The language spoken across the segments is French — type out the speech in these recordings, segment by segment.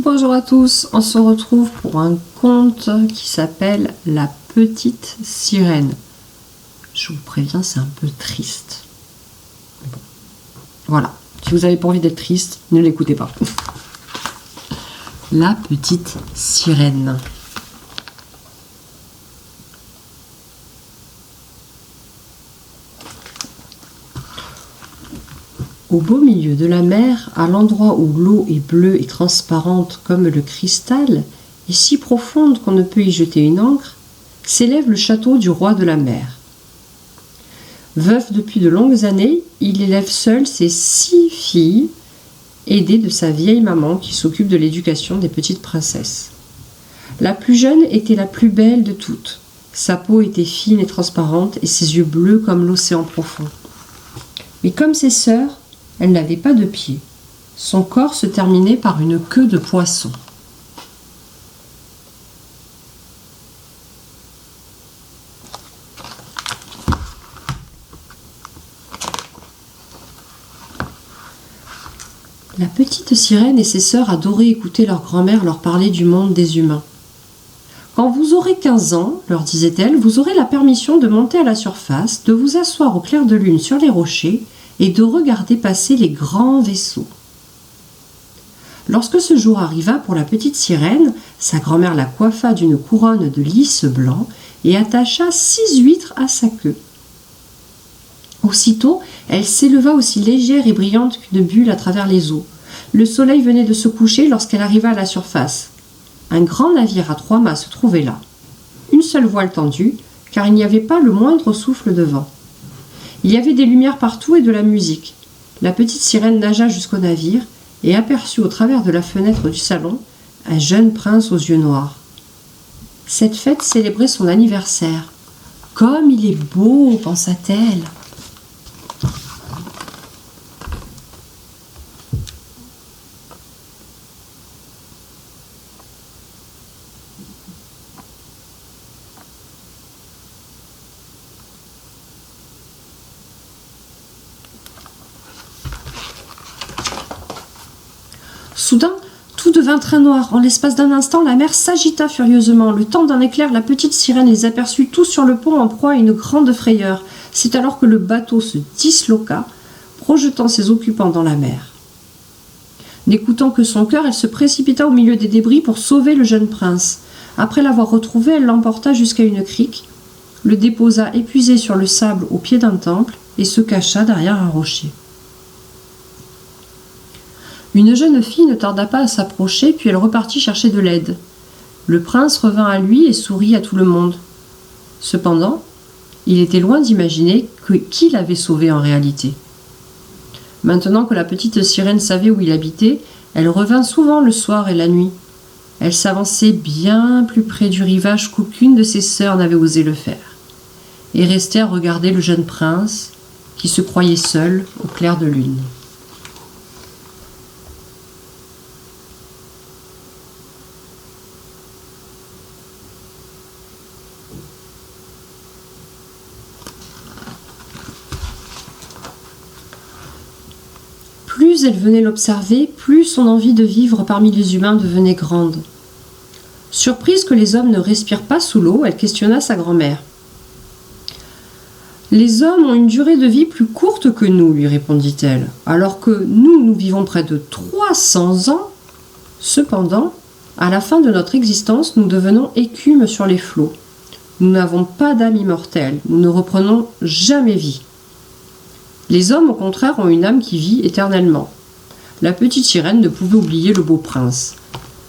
Bonjour à tous, on se retrouve pour un conte qui s'appelle La Petite Sirène. Je vous préviens, c'est un peu triste. Bon. Voilà, si vous n'avez pas envie d'être triste, ne l'écoutez pas. La Petite Sirène. Au beau milieu de la mer, à l'endroit où l'eau est bleue et transparente comme le cristal, et si profonde qu'on ne peut y jeter une ancre, s'élève le château du roi de la mer. Veuf depuis de longues années, il élève seul ses 6 filles, aidé de sa vieille maman qui s'occupe de l'éducation des petites princesses. La plus jeune était la plus belle de toutes. Sa peau était fine et transparente et ses yeux bleus comme l'océan profond. Mais comme ses sœurs, elle n'avait pas de pieds. Son corps se terminait par une queue de poisson. La petite sirène et ses sœurs adoraient écouter leur grand-mère leur parler du monde des humains. Quand vous aurez 15 ans, leur disait-elle, vous aurez la permission de monter à la surface, de vous asseoir au clair de lune sur les rochers et de regarder passer les grands vaisseaux. Lorsque ce jour arriva pour la petite sirène, sa grand-mère la coiffa d'une couronne de lys blanc et attacha 6 huîtres à sa queue. Aussitôt, elle s'éleva aussi légère et brillante qu'une bulle à travers les eaux. Le soleil venait de se coucher lorsqu'elle arriva à la surface. Un grand navire à 3 mâts se trouvait là. Une seule voile tendue, car il n'y avait pas le moindre souffle de vent. Il y avait des lumières partout et de la musique. La petite sirène nagea jusqu'au navire et aperçut au travers de la fenêtre du salon un jeune prince aux yeux noirs. Cette fête célébrait son anniversaire. « Comme il est beau !» pensa-t-elle. Soudain, tout devint très noir. En l'espace d'un instant, la mer s'agita furieusement. Le temps d'un éclair, la petite sirène les aperçut tous sur le pont en proie à une grande frayeur. C'est alors que le bateau se disloqua, projetant ses occupants dans la mer. N'écoutant que son cœur, elle se précipita au milieu des débris pour sauver le jeune prince. Après l'avoir retrouvé, elle l'emporta jusqu'à une crique, le déposa épuisé sur le sable au pied d'un temple et se cacha derrière un rocher. Une jeune fille ne tarda pas à s'approcher, puis elle repartit chercher de l'aide. Le prince revint à lui et sourit à tout le monde. Cependant, il était loin d'imaginer qui l'avait sauvé en réalité. Maintenant que la petite sirène savait où il habitait, elle revint souvent le soir et la nuit. Elle s'avançait bien plus près du rivage qu'aucune de ses sœurs n'avait osé le faire, et restait à regarder le jeune prince qui se croyait seul au clair de lune. Plus elle venait l'observer, plus son envie de vivre parmi les humains devenait grande. Surprise que les hommes ne respirent pas sous l'eau, elle questionna sa grand-mère. « Les hommes ont une durée de vie plus courte que nous, lui répondit-elle, alors que nous vivons près de 300 ans. Cependant, à la fin de notre existence, nous devenons écume sur les flots. Nous n'avons pas d'âme immortelle, nous ne reprenons jamais vie. Les hommes, au contraire, ont une âme qui vit éternellement. » La petite sirène ne pouvait oublier le beau prince.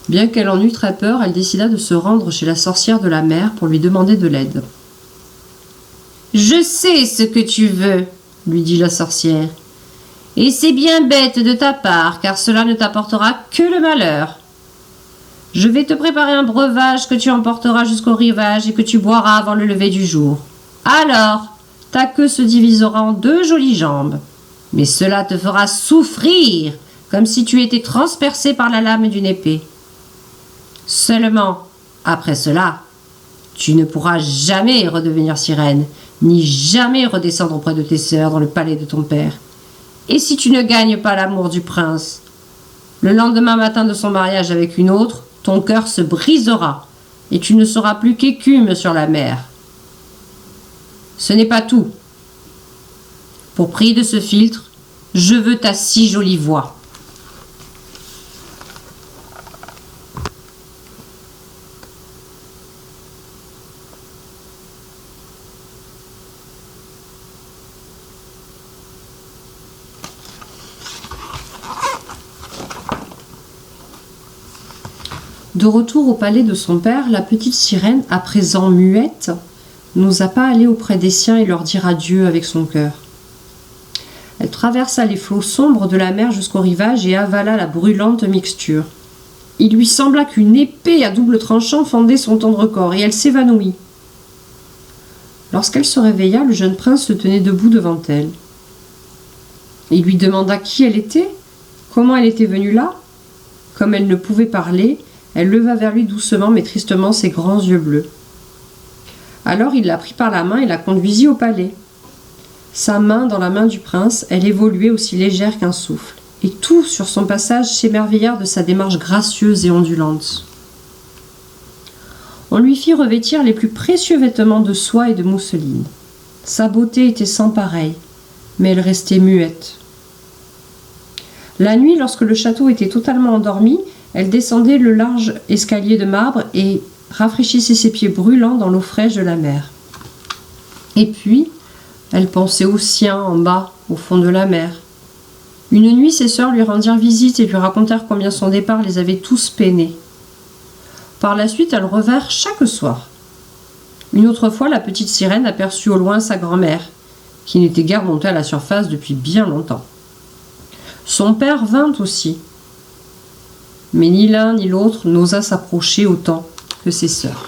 Bien qu'elle en eût très peur, elle décida de se rendre chez la sorcière de la mer pour lui demander de l'aide. « Je sais ce que tu veux, » lui dit la sorcière. « Et c'est bien bête de ta part, car cela ne t'apportera que le malheur. Je vais te préparer un breuvage que tu emporteras jusqu'au rivage et que tu boiras avant le lever du jour. Alors, ta queue se divisera en 2 jolies jambes. Mais cela te fera souffrir, comme si tu étais transpercé par la lame d'une épée. Seulement, après cela, tu ne pourras jamais redevenir sirène, ni jamais redescendre auprès de tes sœurs dans le palais de ton père. Et si tu ne gagnes pas l'amour du prince, Le lendemain matin de son mariage avec une autre, ton cœur se brisera et tu ne seras plus qu'écume sur la mer. Ce n'est pas tout. Pour prix de ce filtre, je veux ta si jolie voix. De retour au palais de son père, la petite sirène, à présent muette, n'osa pas aller auprès des siens et leur dire adieu avec son cœur. Elle traversa les flots sombres de la mer jusqu'au rivage et avala la brûlante mixture. Il lui sembla qu'une épée à double tranchant fendait son tendre corps et elle s'évanouit. Lorsqu'elle se réveilla, le jeune prince se tenait debout devant elle. Il lui demanda qui elle était, comment elle était venue là. Comme elle ne pouvait parler, elle leva vers lui doucement mais tristement ses grands yeux bleus. Alors il la prit par la main et la conduisit au palais. Sa main dans la main du prince, elle évoluait aussi légère qu'un souffle, et tous sur son passage s'émerveillèrent de sa démarche gracieuse et ondulante. On lui fit revêtir les plus précieux vêtements de soie et de mousseline. Sa beauté était sans pareille, mais elle restait muette. La nuit, lorsque le château était totalement endormi, elle descendait le large escalier de marbre et rafraîchissait ses pieds brûlants dans l'eau fraîche de la mer. Et puis, elle pensait aux siens en bas, au fond de la mer. Une nuit, ses sœurs lui rendirent visite et lui racontèrent combien son départ les avait tous peinés. Par la suite, elles revinrent chaque soir. Une autre fois, la petite sirène aperçut au loin sa grand-mère, qui n'était guère montée à la surface depuis bien longtemps. Son père vint aussi, mais ni l'un ni l'autre n'osa s'approcher autant que ses sœurs.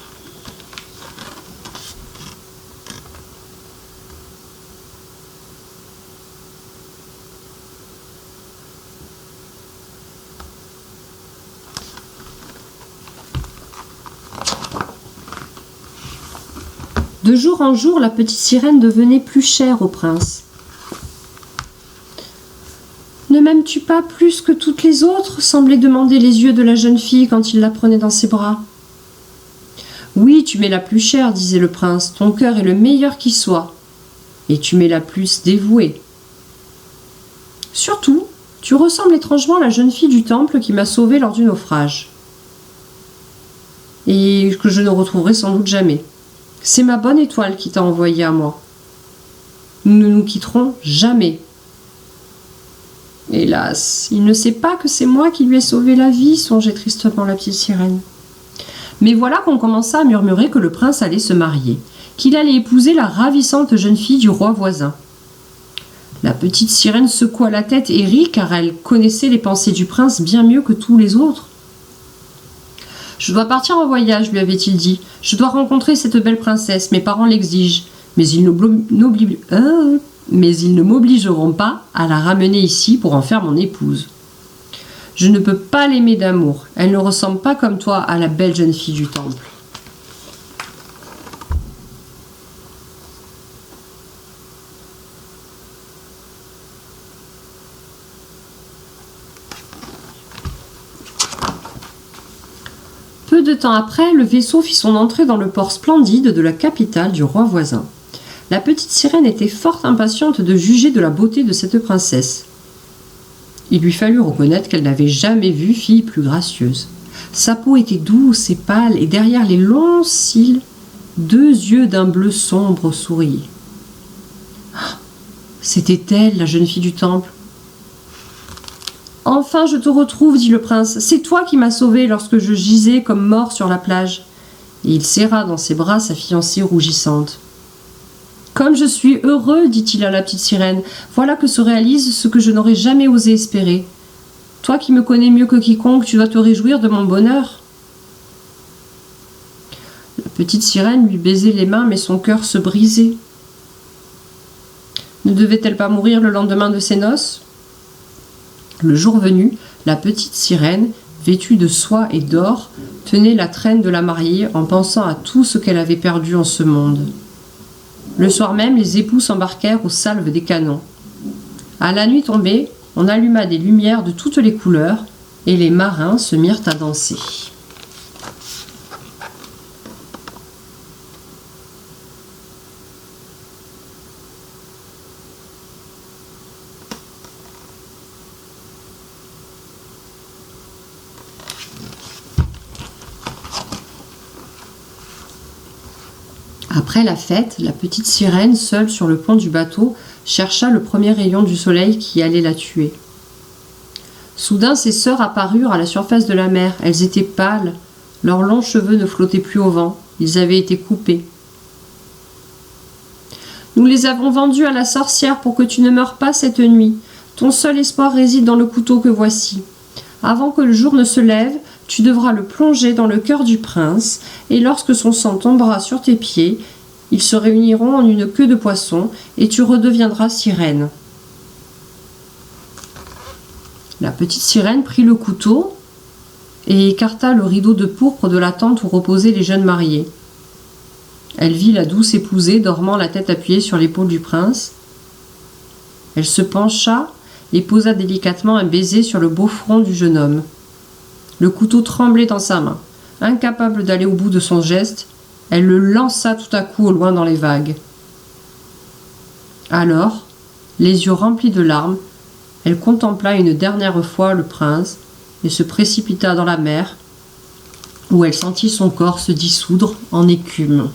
De jour en jour, la petite sirène devenait plus chère au prince. « Ne m'aimes-tu pas plus que toutes les autres ?» semblaient demander les yeux de la jeune fille quand il la prenait dans ses bras. « Oui, tu m'es la plus chère, disait le prince, ton cœur est le meilleur qui soit, et tu m'es la plus dévouée. Surtout, tu ressembles étrangement à la jeune fille du temple qui m'a sauvée lors du naufrage, et que je ne retrouverai sans doute jamais. C'est ma bonne étoile qui t'a envoyé à moi. Nous ne nous quitterons jamais. » Hélas, il ne sait pas que c'est moi qui lui ai sauvé la vie, songeait tristement la petite sirène. Mais voilà qu'on commença à murmurer que le prince allait se marier, qu'il allait épouser la ravissante jeune fille du roi voisin. La petite sirène secoua la tête et rit car elle connaissait les pensées du prince bien mieux que tous les autres. « Je dois partir en voyage, lui avait-il dit. Je dois rencontrer cette belle princesse, mes parents l'exigent, mais ils ne m'obligeront pas à la ramener ici pour en faire mon épouse. Je ne peux pas l'aimer d'amour. Elle ne ressemble pas comme toi à la belle jeune fille du temple. » Peu de temps après, le vaisseau fit son entrée dans le port splendide de la capitale du roi voisin. La petite sirène était fort impatiente de juger de la beauté de cette princesse. Il lui fallut reconnaître qu'elle n'avait jamais vu fille plus gracieuse. Sa peau était douce et pâle, et derrière les longs cils, 2 yeux d'un bleu sombre souriaient. Ah, c'était elle, la jeune fille du temple. « Enfin, je te retrouve, dit le prince. C'est toi qui m'as sauvé lorsque je gisais comme mort sur la plage. » Et il serra dans ses bras sa fiancée rougissante. « Comme je suis heureux, dit-il à la petite sirène. Voilà que se réalise ce que je n'aurais jamais osé espérer. Toi qui me connais mieux que quiconque, tu dois te réjouir de mon bonheur. » La petite sirène lui baisait les mains, mais son cœur se brisait. Ne devait-elle pas mourir le lendemain de ses noces ? Le jour venu, la petite sirène, vêtue de soie et d'or, tenait la traîne de la mariée en pensant à tout ce qu'elle avait perdu en ce monde. Le soir même, les époux s'embarquèrent aux salves des canons. À la nuit tombée, on alluma des lumières de toutes les couleurs et les marins se mirent à danser. Après la fête, la petite sirène, seule sur le pont du bateau, chercha le premier rayon du soleil qui allait la tuer. Soudain, ses sœurs apparurent à la surface de la mer. Elles étaient pâles, leurs longs cheveux ne flottaient plus au vent, ils avaient été coupés. « Nous les avons vendus à la sorcière pour que tu ne meures pas cette nuit. Ton seul espoir réside dans le couteau que voici. Avant que le jour ne se lève, tu devras le plonger dans le cœur du prince, et lorsque son sang tombera sur tes pieds, ils se réuniront en une queue de poisson, et tu redeviendras sirène. » La petite sirène prit le couteau et écarta le rideau de pourpre de la tente où reposaient les jeunes mariés. Elle vit la douce épousée dormant la tête appuyée sur l'épaule du prince. Elle se pencha et posa délicatement un baiser sur le beau front du jeune homme. Le couteau tremblait dans sa main. Incapable d'aller au bout de son geste, elle le lança tout à coup au loin dans les vagues. Alors, les yeux remplis de larmes, elle contempla une dernière fois le prince et se précipita dans la mer, où elle sentit son corps se dissoudre en écume.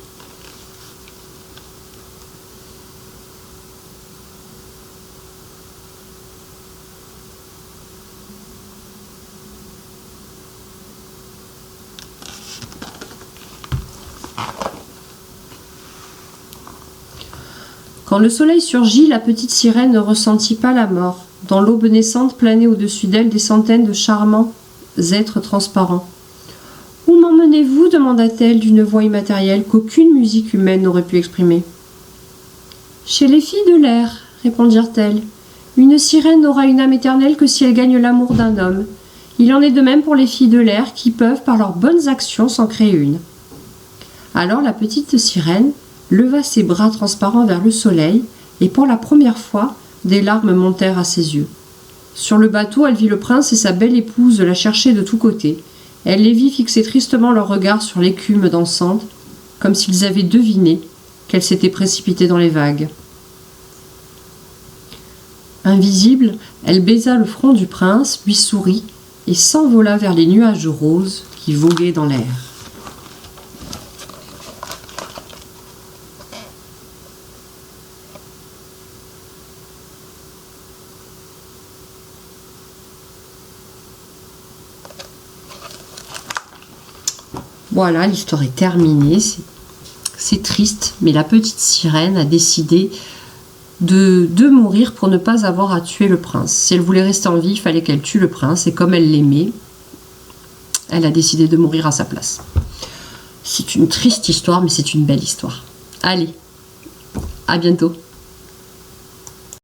Quand le soleil surgit, la petite sirène ne ressentit pas la mort. Dans l'aube naissante planaient au-dessus d'elle des centaines de charmants êtres transparents. « Où m'emmenez-vous » demanda-t-elle d'une voix immatérielle qu'aucune musique humaine n'aurait pu exprimer. « Chez les filles de l'air, » répondirent-elles. « Une sirène n'aura une âme éternelle que si elle gagne l'amour d'un homme. Il en est de même pour les filles de l'air qui peuvent, par leurs bonnes actions, s'en créer une. » Alors la petite sirène leva ses bras transparents vers le soleil, et pour la première fois, des larmes montèrent à ses yeux. Sur le bateau, elle vit le prince et sa belle épouse la chercher de tous côtés. Elle les vit fixer tristement leurs regards sur l'écume dansante, comme s'ils avaient deviné qu'elle s'était précipitée dans les vagues. Invisible, elle baisa le front du prince, lui sourit et s'envola vers les nuages roses qui voguaient dans l'air. Voilà, l'histoire est terminée. C'est triste, mais la petite sirène a décidé de mourir pour ne pas avoir à tuer le prince. Si elle voulait rester en vie, il fallait qu'elle tue le prince, et comme elle l'aimait, elle a décidé de mourir à sa place. C'est une triste histoire, mais c'est une belle histoire. Allez, à bientôt.